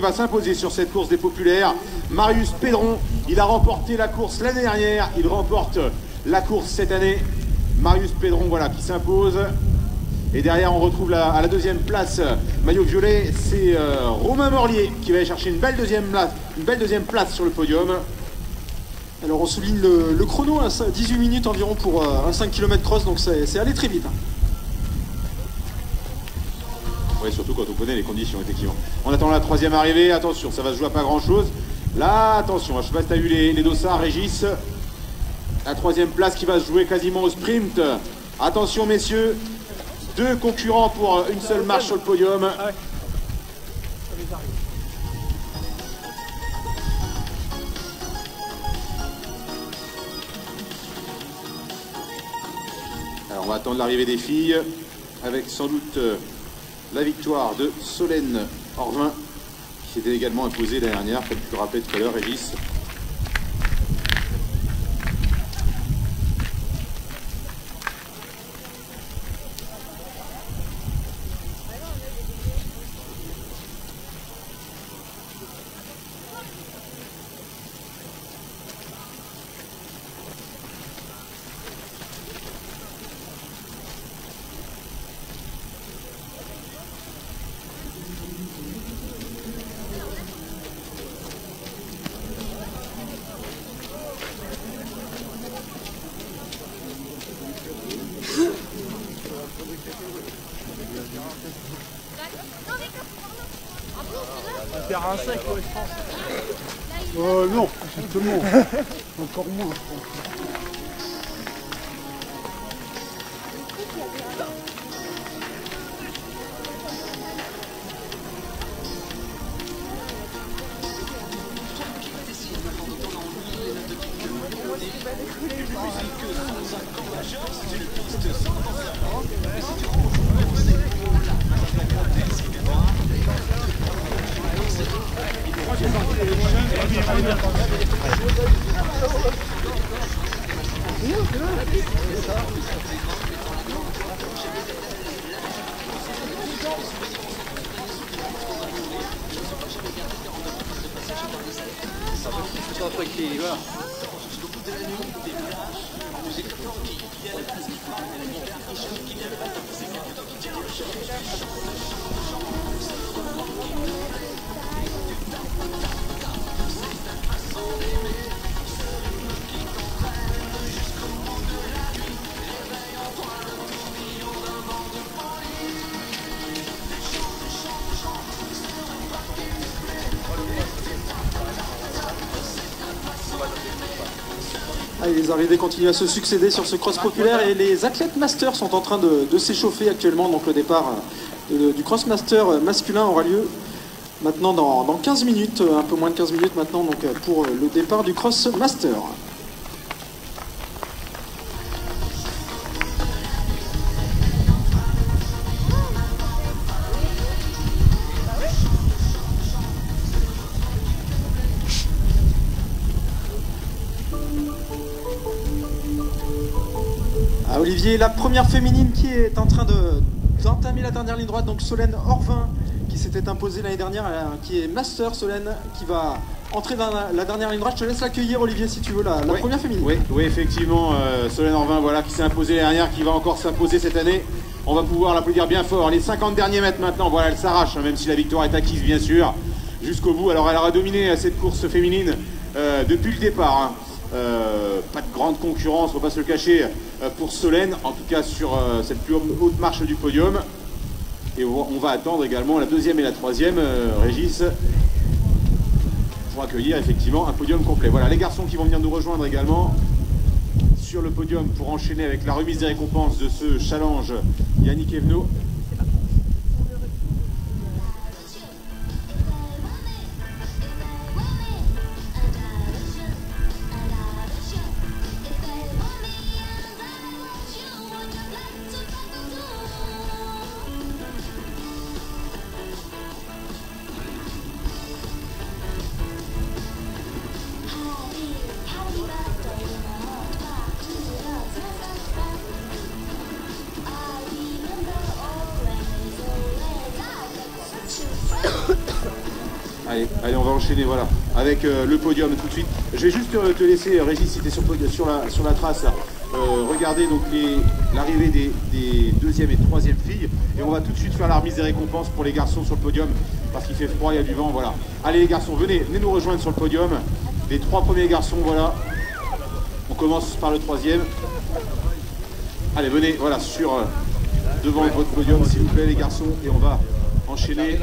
va s'imposer sur cette course des populaires. Marius Pédron, il a remporté la course l'année dernière, il remporte la course cette année. Marius Pédron, voilà, qui s'impose. Et derrière, on retrouve à la deuxième place, maillot violet, c'est Romain Morlier qui va aller chercher une belle deuxième place sur le podium. Alors on souligne le chrono à 18 minutes environ pour un 5 km cross, donc c'est allé très vite. Oui, surtout quand on connaît les conditions, effectivement. On attend la troisième arrivée, attention, ça va se jouer à pas grand chose. Là, attention, je sais pas si tu as eu les dossards, Régis. La troisième place qui va se jouer quasiment au sprint. Attention messieurs, deux concurrents pour une seule marche sur le podium. Alors on va attendre l'arrivée des filles, avec sans doute la victoire de Solène Orvin, qui s'était également imposée l'année dernière, comme tu le rappelais tout à l'heure, Régis. Faire un 5, ouais, je pense. Non, simplement. Encore moins, je pense. Allez, les arrivées continuent à se succéder sur ce cross populaire et les athlètes masters sont en train de s'échauffer actuellement. Donc le départ du cross master masculin aura lieu maintenant dans 15 minutes, un peu moins de 15 minutes maintenant, donc pour le départ du cross master. Olivier, la première féminine qui est en train d'entamer la dernière ligne droite, donc Solène Orvin qui s'était imposée l'année dernière, qui est master. Solène qui va entrer dans la dernière ligne droite. Je te laisse l'accueillir, Olivier, si tu veux, la première féminine. Oui, effectivement, Solène Orvin, voilà, qui s'est imposée l'année dernière, qui va encore s'imposer cette année. On va pouvoir l'applaudir bien fort. Les 50 derniers mètres maintenant, voilà, elle s'arrache, hein, même si la victoire est acquise, bien sûr, jusqu'au bout. Alors elle aura dominé cette course féminine depuis le départ, hein. Pas de grande concurrence, on ne va pas se le cacher, pour Solène, en tout cas sur cette plus haute marche du podium. Et on va attendre également la deuxième et la troisième, Régis, pour accueillir effectivement un podium complet. Voilà, les garçons qui vont venir nous rejoindre également sur le podium pour enchaîner avec la remise des récompenses de ce challenge. Yannick Evenot. Allez, allez, on va enchaîner, voilà, avec le podium tout de suite. Je vais juste te laisser, Régis, si tu es sur la trace, regarder donc l'arrivée des deuxième et troisième filles. Et on va tout de suite faire la remise des récompenses pour les garçons sur le podium, parce qu'il fait froid, il y a du vent, voilà. Allez les garçons, venez nous rejoindre sur le podium. Les 3 premiers garçons, voilà. On commence par le 3e. Allez, venez, voilà, devant votre podium, s'il vous plaît, les garçons, et on va enchaîner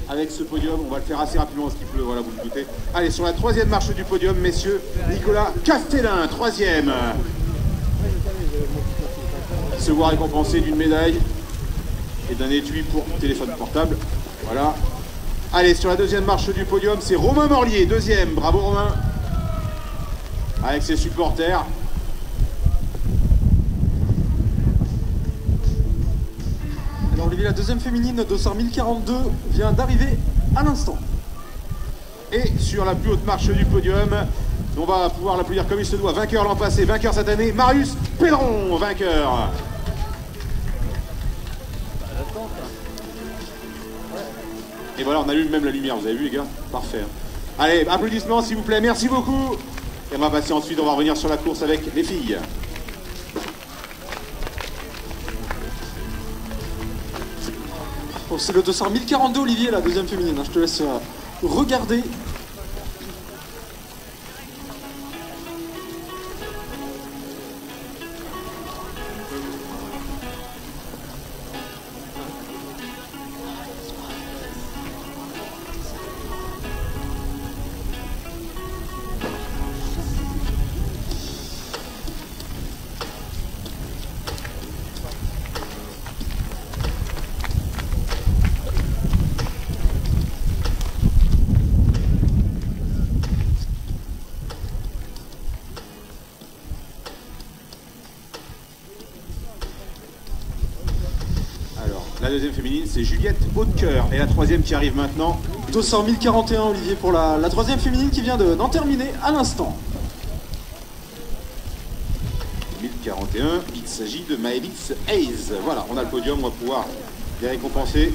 avec ce podium. On va le faire assez rapidement parce qu'il pleut, voilà, vous le doutez. Allez, sur la 3e marche du podium, messieurs, Nicolas Castellin, 3e. Se voit récompensé d'une médaille et d'un étui pour téléphone portable. Voilà. Allez, sur la 2e marche du podium, c'est Romain Morlier, 2e. Bravo Romain. Avec ses supporters. Alors Olivier, la 2e féminine, dossard 1042, vient d'arriver à l'instant. Et sur la plus haute marche du podium, on va pouvoir l'applaudir comme il se doit. Vainqueur l'an passé, vainqueur cette année, Marius Pelleron, vainqueur. Et voilà, on allume même la lumière, vous avez vu les gars? Parfait. Allez, applaudissements s'il vous plaît, merci beaucoup. Et on va passer ensuite, on va revenir sur la course avec les filles. Bon, c'est le dossard 1042 Olivier, la 2e féminine, hein. Je te laisse regarder. La 2e féminine, c'est Juliette Hautecoeur. Et la 3e qui arrive maintenant. Dossard 1041 Olivier pour la 3e féminine qui vient d'en terminer à l'instant. 1041, il s'agit de Maëlys Hayes. Voilà, on a le podium, on va pouvoir les récompenser.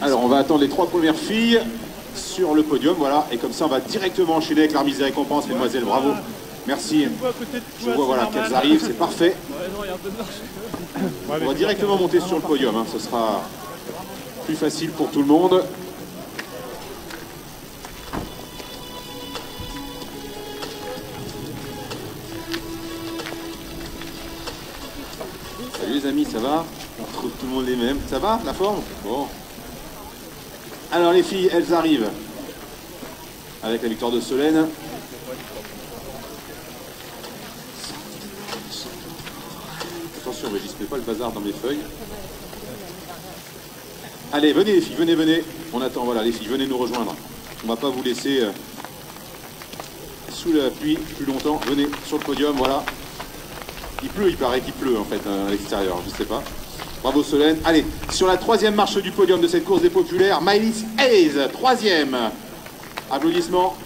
Alors on va attendre les 3 premières filles sur le podium, voilà, et comme ça on va directement enchaîner avec la remise des récompenses, mesdemoiselles, bravo, merci. Je vois voilà qu'elles arrivent, c'est parfait. On va directement monter sur le podium, hein. Ce sera plus facile pour tout le monde. Salut les amis, ça va? On retrouve tout le monde les mêmes. Ça va, la forme? Bon. Alors les filles, elles arrivent avec la victoire de Solène. Attention, mais je ne mets pas le bazar dans mes feuilles. Allez, venez les filles, venez, venez. On attend, voilà les filles, venez nous rejoindre. On ne va pas vous laisser sous la pluie plus longtemps. Venez sur le podium, voilà. Il pleut, il paraît qu'il pleut en fait à l'extérieur, je ne sais pas. Bravo Solène. Allez, sur la 3e marche du podium de cette course des populaires, Maëlys Hayes, 3e. Applaudissements.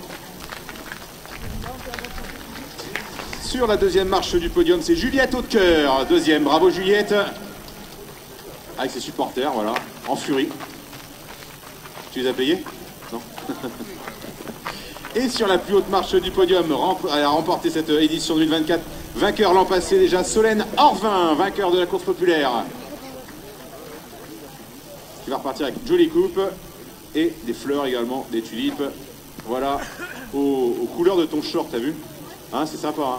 Sur la 2e marche du podium, c'est Juliette Hautecoeur, 2e. Bravo Juliette. Avec ses supporters, voilà, en furie. Tu les as payés? Non. Et sur la plus haute marche du podium, elle a remporté cette édition 2024. Vainqueur l'an passé déjà, Solène Orvin, vainqueur de la course populaire. Qui va repartir avec une jolie coupe et des fleurs également, des tulipes. Voilà, aux couleurs de ton short, t'as vu? Hein, c'est sympa, hein.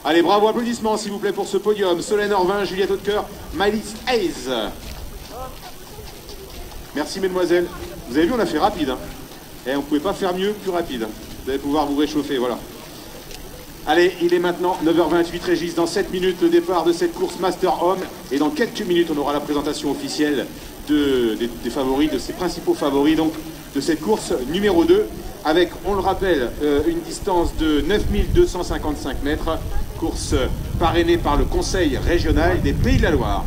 Allez, bravo, applaudissements s'il vous plaît pour ce podium. Solène Orvin, Juliette Hautecoeur, Maëlys Hayes. Merci mesdemoiselles. Vous avez vu, on a fait rapide, hein. Et on ne pouvait pas faire mieux, plus rapide. Vous allez pouvoir vous réchauffer, voilà. Allez, il est maintenant 9h28, Régis. Dans 7 minutes, le départ de cette course Master Homme. Et dans quelques minutes, on aura la présentation officielle des favoris, de ses principaux favoris, donc de cette course numéro 2. Avec, on le rappelle, une distance de 9255 mètres. Course parrainée par le Conseil régional des Pays de la Loire.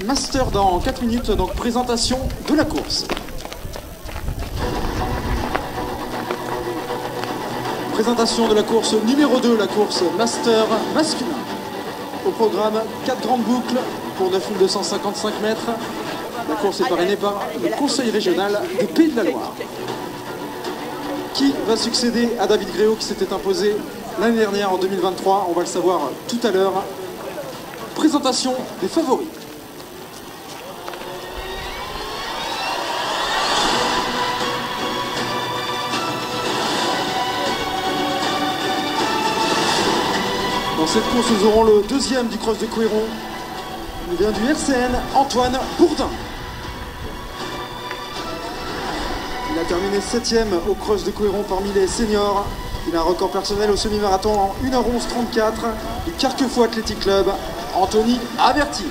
Master dans 4 minutes, donc présentation de la course. Présentation de la course numéro 2, la course Master masculin. Au programme, 4 grandes boucles pour 9255 mètres. La course est parrainée par le Conseil régional des Pays de la Loire. Qui va succéder à David Gréau qui s'était imposé l'année dernière en 2023? On va le savoir tout à l'heure. Présentation des favoris. Dans cette course, nous aurons le deuxième du cross de Couéron. Il vient du RCN, Antoine Bourdin. Il a terminé 7e au cross de Couéron parmi les seniors. Il a un record personnel au semi-marathon en 1h11.34 du Carquefou Athletic Club, Anthony Averti.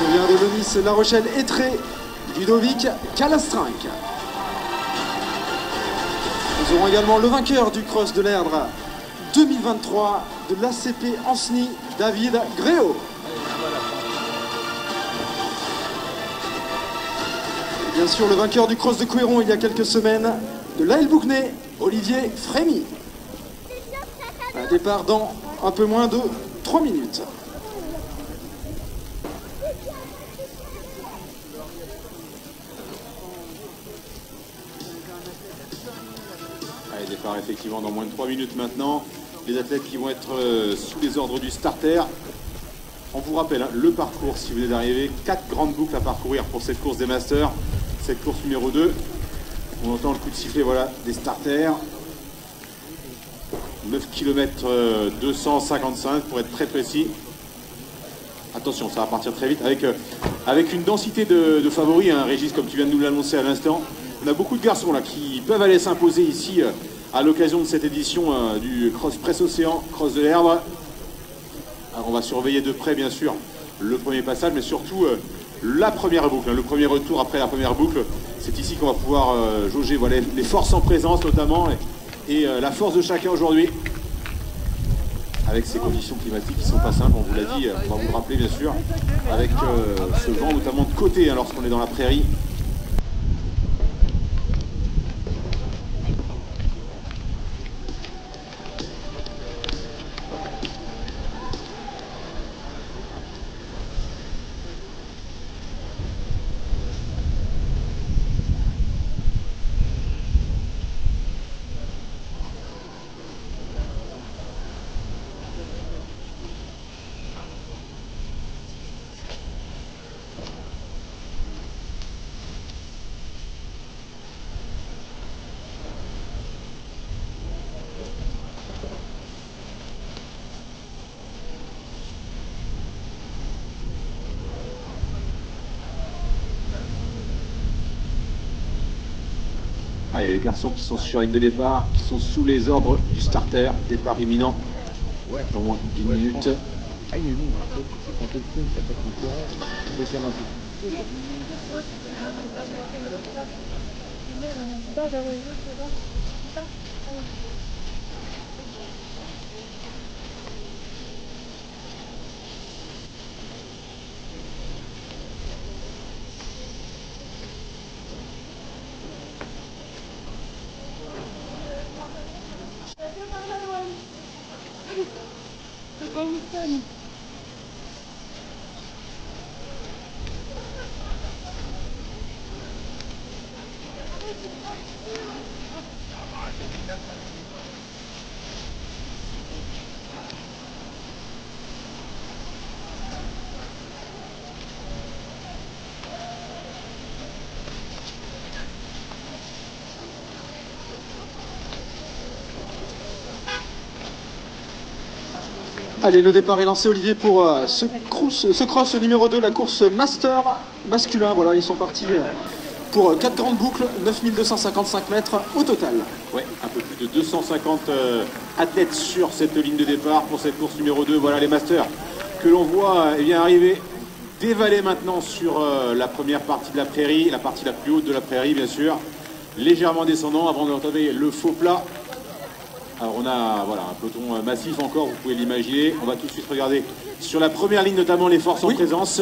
Il vient de Lenis, La Rochelle, Étré, Ludovic Calastrinck. Nous aurons également le vainqueur du cross de l'Erdre 2023 de l'ACP Anceny, David Gréau. Et bien sûr, le vainqueur du cross de Couéron il y a quelques semaines de l'Aile Bouquenay, Olivier Frémy. Un départ dans un peu moins de 3 minutes. Allez, départ effectivement dans moins de 3 minutes maintenant. Les athlètes qui vont être sous les ordres du starter. On vous rappelle, hein, le parcours, si vous venez d'arriver, 4 grandes boucles à parcourir pour cette course des Masters, cette course numéro 2. On entend le coup de sifflet, voilà, des starters. 9 km 255 pour être très précis. Attention, ça va partir très vite avec avec une densité de favoris, hein, Régis, comme tu viens de nous l'annoncer à l'instant. On a beaucoup de garçons là qui peuvent aller s'imposer ici à l'occasion de cette édition du Cross Presse Océan, Cross de l'Erdre. Alors on va surveiller de près bien sûr le premier passage, mais surtout la première boucle, hein, le premier retour après la première boucle. C'est ici qu'on va pouvoir jauger voilà, les forces en présence notamment et la force de chacun aujourd'hui. Avec ces conditions climatiques qui ne sont pas simples, on vous l'a dit, on va vous le rappeler bien sûr, avec ce vent notamment de côté hein, lorsqu'on est dans la prairie. Ah, il y a les garçons qui sont sur la ligne de départ, qui sont sous les ordres du starter, départ imminent, dans moins d'une minute. Ah, il est bon, quand tu le filmes, ça fait une courant, on peut faire un peu. Allez, le départ est lancé, Olivier, pour ce cross numéro 2, la course master masculin. Voilà, ils sont partis pour 4 grandes boucles, 9255 mètres au total. Ouais, un peu plus de 250 athlètes sur cette ligne de départ pour cette course numéro 2. Voilà les masters que l'on voit eh bien, arriver, dévaler maintenant sur la première partie de la prairie, la partie la plus haute de la prairie, bien sûr. Légèrement descendant avant d'entamer le faux plat. Alors on a voilà, un peloton massif encore, vous pouvez l'imaginer. On va tout de suite regarder sur la première ligne notamment les forces en présence.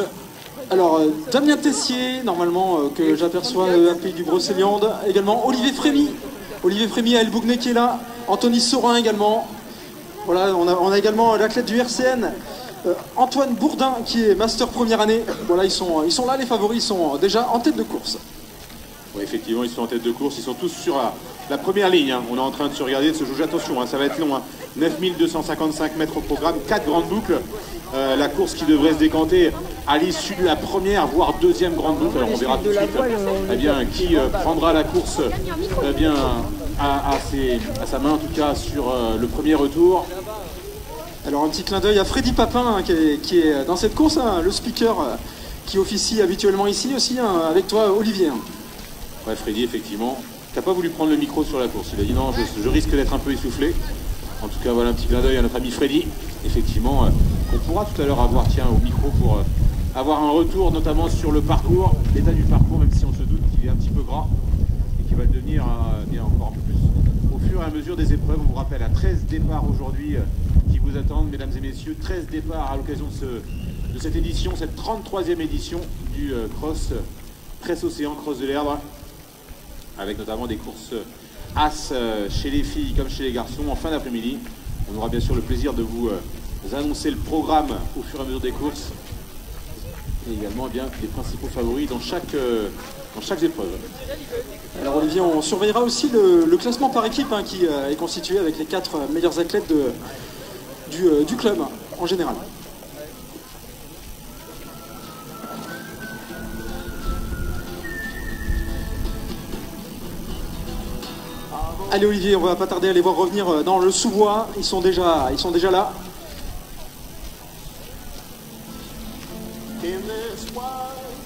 Alors Damien Tessier, normalement que j'aperçois à Pays du Brocéliande. Également Olivier Frémy à El Bougné qui est là. Anthony Saurin également. Voilà, on a également l'athlète du RCN, Antoine Bourdin qui est master première année. Voilà, ils sont là les favoris, ils sont déjà en tête de course. Oui, effectivement, ils sont en tête de course, ils sont tous sur la première ligne. Hein. On est en train de se regarder, de se jauger. Attention, hein, ça va être long. Hein. 9255 mètres au programme, 4 grandes boucles. La course qui devrait se décanter à l'issue de la première, voire deuxième grande boucle. Alors on verra tout de suite eh bien, qui prendra la course eh bien, à sa main, en tout cas, sur le premier retour. Alors un petit clin d'œil à Freddy Papin hein, qui est dans cette course, hein, le speaker qui officie habituellement ici aussi, hein, avec toi Olivier. Hein. Ouais, Freddy, effectivement, qui n'a pas voulu prendre le micro sur la course. Il a dit non, je risque d'être un peu essoufflé. En tout cas, voilà un petit clin d'œil à notre ami Freddy. Effectivement, on pourra tout à l'heure avoir au micro pour avoir un retour, notamment sur le parcours, l'état du parcours, même si on se doute qu'il est un petit peu gras et qu'il va le devenir bien encore un peu plus. Au fur et à mesure des épreuves, on vous rappelle à 13 départs aujourd'hui qui vous attendent, mesdames et messieurs. 13 départs à l'occasion de cette édition, cette 33e édition du Cross Presse Océan, Cross de l'Erdre, avec notamment des courses As chez les filles comme chez les garçons en fin d'après-midi. On aura bien sûr le plaisir de vous annoncer le programme au fur et à mesure des courses et également eh bien, les principaux favoris dans chaque épreuve. Alors Olivier, on surveillera aussi le classement par équipe hein, qui est constitué avec les 4 meilleurs athlètes du club en général. Allez Olivier, on va pas tarder à les voir revenir dans le sous-bois, ils sont déjà là. In this wide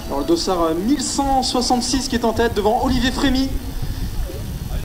Alors le dossard 1166 qui est en tête devant Olivier Frémy.